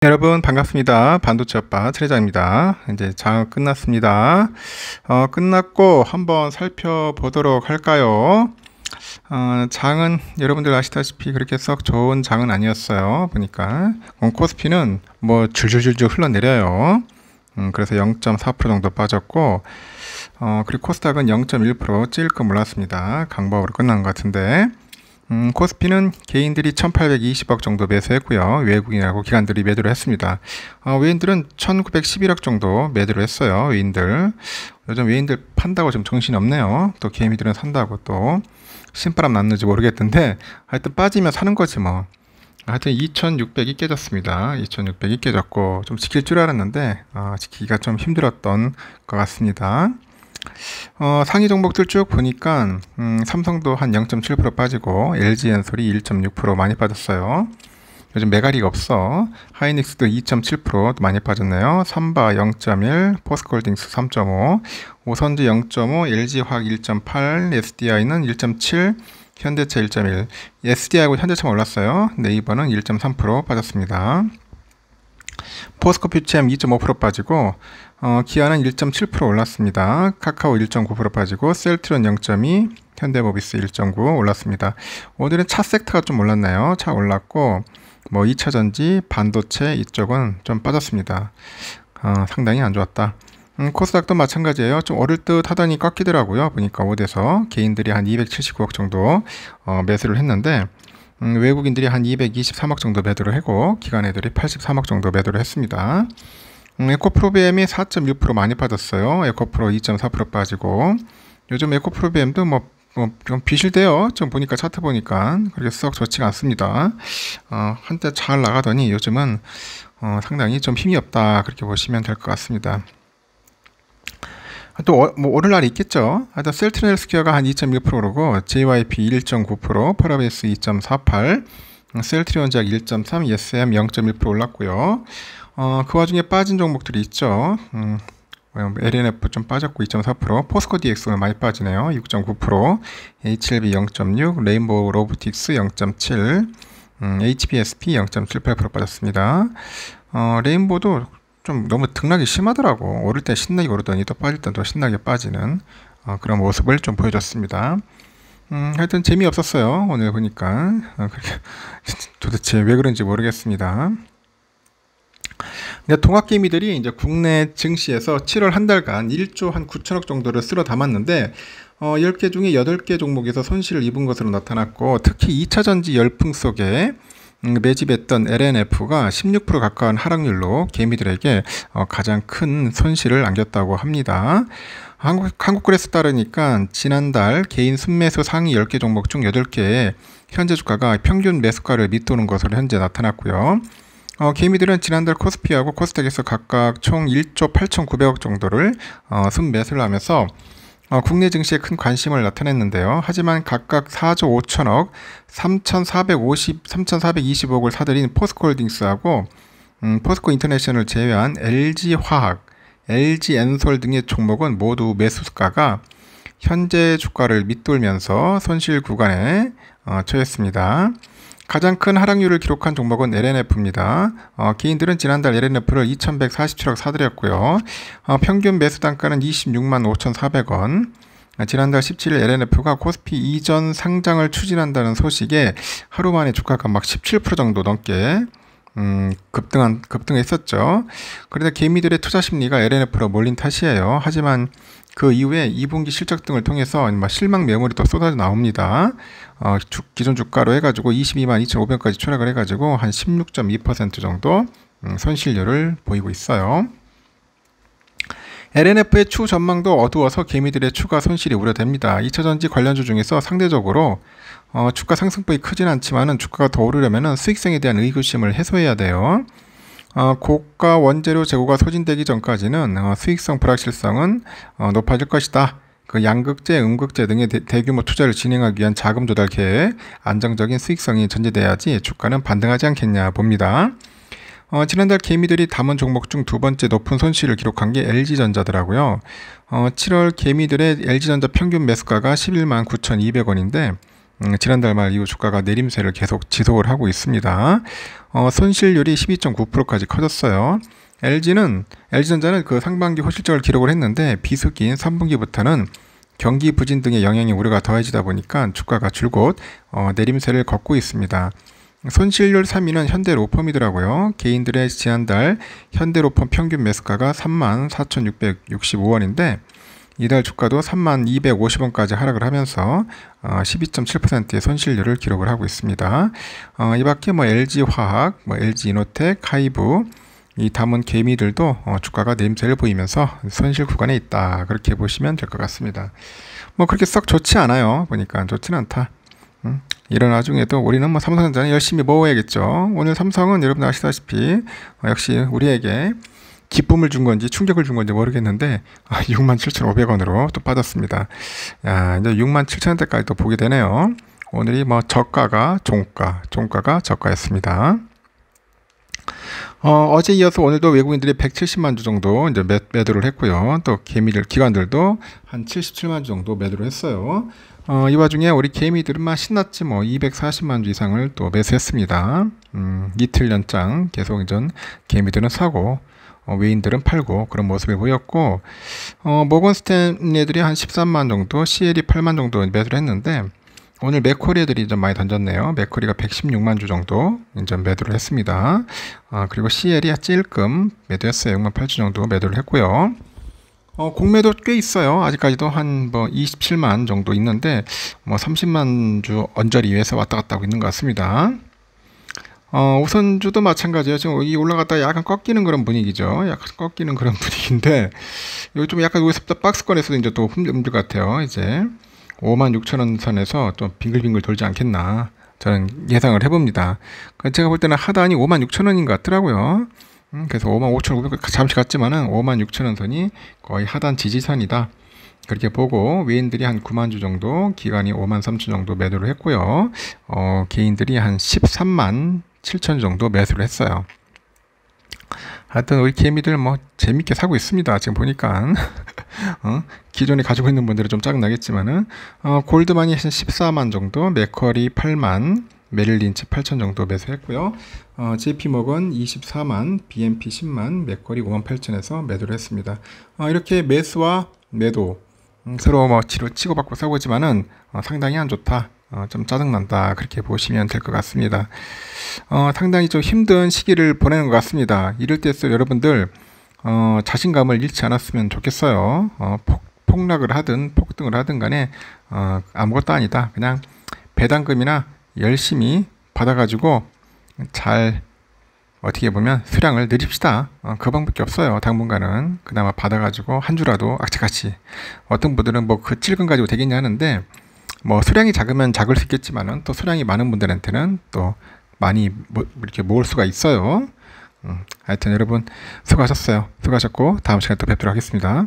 여러분 반갑습니다. 반도체 아빠 트레자입니다. 이제 장은 끝났습니다. 끝났고 한번 살펴보도록 할까요? 장은 여러분들 아시다시피 그렇게 썩 좋은 장은 아니었어요. 보니까 코스피는 뭐 줄줄줄줄 흘러내려요. 그래서 0.4% 정도 빠졌고, 그리고 코스닥은 0.1% 찔끔 올랐습니다. 강보합으로 끝난 것 같은데, 코스피는 개인들이 1820억 정도 매수했고요. 외국인하고 기관들이 매도를 했습니다. 외인들은 1911억 정도 매도를 했어요. 외인들. 요즘 외인들 판다고 좀 정신이 없네요. 또 개미들은 산다고 또 신바람 났는지 모르겠던데, 하여튼 빠지면 사는 거지 뭐. 하여튼 2600이 깨졌습니다. 2600이 깨졌고 좀 지킬 줄 알았는데 지키기가 좀 힘들었던 것 같습니다. 상위 종목들 쭉 보니까 삼성도 한 0.7% 빠지고 LG엔솔이 1.6% 많이 빠졌어요. 요즘 메가리가 없어. 하이닉스도 2.7% 많이 빠졌네요. 삼바 0.1, 포스코홀딩스 3.5, 오선지 0.5, LG화학 1.8, SDI는 1.7, 현대차 1.1, SDI하고 현대차만 올랐어요. 네이버는 1.3% 빠졌습니다. 포스코 퓨체엠 2.5% 빠지고 기아는 1.7% 올랐습니다. 카카오 1.9% 빠지고 셀트론 0.2, 현대모비스 1.9 올랐습니다. 오늘은 차 섹터가 좀 올랐나요? 차 올랐고 뭐 2차전지, 반도체 이쪽은 좀 빠졌습니다. 상당히 안 좋았다. 코스닥도 마찬가지예요. 좀 오를 듯 하더니 꺾이더라고요. 보니까 5대서 개인들이 한 279억 정도 매수를 했는데 외국인들이 한 223억 정도 매도를 하고 기관 애들이 83억 정도 매도를 했습니다. 에코프로비엠이 4.6% 많이 빠졌어요. 에코프로 2.4% 빠지고 요즘 에코프로비엠도 좀 비실대요. 좀 보니까 차트 보니까 그렇게 썩 좋지가 않습니다. 한때 잘 나가더니 요즘은 상당히 좀 힘이 없다 그렇게 보시면 될 것 같습니다. 또 뭐 오를 날이 있겠죠. 하여튼 셀트리온헬스케어가 한 2.1%고 JYP 1.9%, 파라베이스 2.48, 셀트리온제약 1.3, ESM 0.1% 올랐고요. 그 와중에 빠진 종목들이 있죠. LNF 좀 빠졌고 2.4%, 포스코 DX는 많이 빠지네요. 6.9%, HLB 0.6, 레인보우 로보틱스 0.7, HPSP 0.78% 빠졌습니다. 레인보우도 좀 너무 등락이 심하더라고. 오를 때 신나게 오르더니 또 빠질 때 또 신나게 빠지는 그런 모습을 좀 보여줬습니다. 하여튼 재미없었어요. 오늘 보니까. 도대체 왜 그런지 모르겠습니다. 근데 통합개미들이 이제 국내 증시에서 7월 한 달간 1조 한 9천억 정도를 쓸어 담았는데 10개 중에 8개 종목에서 손실을 입은 것으로 나타났고 특히 2차전지 열풍 속에 매집했던 LNF가 16% 가까운 하락률로 개미들에게 가장 큰 손실을 안겼다고 합니다. 한국그래스 따르니까 지난달 개인 순매수 상위 10개 종목 중 8개의 현재 주가가 평균 매수가를 밑도는 것으로 현재 나타났고요. 개미들은 지난달 코스피하고 코스닥에서 각각 총 1조 8,900억 정도를 순매수를 하면서 국내 증시에 큰 관심을 나타냈는데요. 하지만 각각 4조 5천억, 3,420억을 사들인 포스코홀딩스하고 포스코 인터내셔널을 제외한 LG화학, LG엔솔 등의 종목은 모두 매수가가 현재 주가를 밑돌면서 손실 구간에 처했습니다. 가장 큰 하락률을 기록한 종목은 LNF입니다. 개인들은 지난달 LNF를 2,147억 사들였고요. 평균 매수 단가는 26만 5,400원. 지난달 17일 LNF가 코스피 이전 상장을 추진한다는 소식에 하루 만에 주가가 막 17% 정도 넘게 급등했었죠. 그런데 개미들의 투자 심리가 LNF로 몰린 탓이에요. 하지만 그 이후에 2분기 실적 등을 통해서 실망 매물이 또 쏟아져 나옵니다. 기존 주가로 해가지고 22만 2,500원까지 추락을 해가지고 한 16.2% 정도 손실률을 보이고 있어요. LNF의 추후 전망도 어두워서 개미들의 추가 손실이 우려됩니다. 2차전지 관련주 중에서 상대적으로 주가 상승폭이 크진 않지만 주가가 더 오르려면 수익성에 대한 의구심을 해소해야 돼요. 고가 원재료 재고가 소진되기 전까지는 수익성 불확실성은 높아질 것이다. 그 양극재, 음극재 등의 대규모 투자를 진행하기 위한 자금 조달 계획, 안정적인 수익성이 전제돼야지 주가는 반등하지 않겠냐 봅니다. 지난달 개미들이 담은 종목 중 두 번째 높은 손실을 기록한 게 LG전자더라고요. 7월 개미들의 LG전자 평균 매수가가 11만 9,200원인데 지난달 말 이후 주가가 내림세를 계속 지속을 하고 있습니다. 손실률이 12.9%까지 커졌어요. LG전자는 그 상반기 호실적을 기록을 했는데 비수기인 3분기부터는 경기 부진 등의 영향이 우려가 더해지다 보니까 주가가 줄곧 내림세를 걷고 있습니다. 손실률 3위는 현대로펌이더라고요. 개인들의 지난달 현대로펌 평균 매수가가 34,665원인데 이달 주가도 3250원까지 하락을 하면서 12.7%의 손실률을 기록을 하고 있습니다. 이 밖에 LG화학, LG이노텍, 하이브 이 담은 개미들도 주가가 내림세를 보이면서 손실 구간에 있다. 그렇게 보시면 될 것 같습니다. 그렇게 썩 좋지 않아요. 보니까 좋지는 않다. 이런 와중에도 우리는 삼성전자는 열심히 모아야겠죠. 오늘 삼성은 여러분 아시다시피 역시 우리에게 기쁨을 준 건지 충격을 준 건지 모르겠는데 67,500원으로 또 빠졌습니다. 야, 이제 67,000원대까지 또 보게 되네요. 오늘이 저가가 종가가 저가였습니다. 어제 이어서 오늘도 외국인들이 170만 주 정도 이제 매도를 했고요. 또 기관들도 한 77만 주 정도 매도를 했어요. 이 와중에 우리 개미들은 신났지 240만 주 이상을 또 매수했습니다. 이틀 연장 계속 이전 개미들은 사고 외인들은 팔고 그런 모습을 보였고 모건 스탠리들이 한 13만 정도, CL이 8만 정도 매수를 했는데 오늘 맥쿼리 애들이 좀 많이 던졌네요. 맥쿼리가 116만 주 정도 이제 매도를 했습니다. 그리고 CL이 찔끔 매도했어요. 6만 8주 정도 매도를 했고요. 공매도 꽤 있어요. 아직까지도 한 27만 정도 있는데 30만 주 언저리 위에서 왔다 갔다 하고 있는 것 같습니다. 우선주도 마찬가지예요. 지금 이 올라갔다가 약간 꺾이는 그런 분위기죠. 약간 꺾이는 그런 분위기인데 여기 좀 약간 여기서 박스권에서도 이제 또 힘들 것 같아요. 이제 56,000원 선에서 좀 빙글빙글 돌지 않겠나 저는 예상을 해봅니다. 제가 볼 때는 하단이 56,000원인 것 같더라고요. 그래서 55,500원 잠시 갔지만은 56,000원 선이 거의 하단 지지선이다. 그렇게 보고 외인들이 한 9만 주 정도, 기관이 5만 3천 정도 매도를 했고요. 개인들이 한 13만 7천 정도 매수를 했어요. 하여튼 우리 개미들 재밌게 사고 있습니다. 지금 보니까 기존에 가지고 있는 분들은 좀 짜증나겠지만은 골드만이 한 14만 정도, 맥쿼리 8만, 메릴린치 8천 정도 매수했고요. JP모건 24만, BNP 10만, 맥쿼리 5만 8천에서 매도를 했습니다. 이렇게 매수와 매도 서로 치고받고 싸우지만은 상당히 안 좋다. 좀 짜증난다. 그렇게 보시면 될 것 같습니다. 상당히 좀 힘든 시기를 보내는 것 같습니다. 이럴 때일수록 여러분들 자신감을 잃지 않았으면 좋겠어요. 폭락을 하든 폭등을 하든 간에 아무것도 아니다. 그냥 배당금이나 열심히 받아가지고 잘 어떻게 보면 수량을 늘립시다. 그 방법밖에 없어요. 당분간은 그나마 받아가지고 한 주라도 악착같이 어떤 분들은 그 찔끔 가지고 되겠냐 하는데 수량이 작으면 작을 수 있겠지만은 또 수량이 많은 분들한테는 또 많이 이렇게 모을 수가 있어요. 하여튼 여러분 수고하셨어요. 수고하셨고 다음 시간에 또 뵙도록 하겠습니다.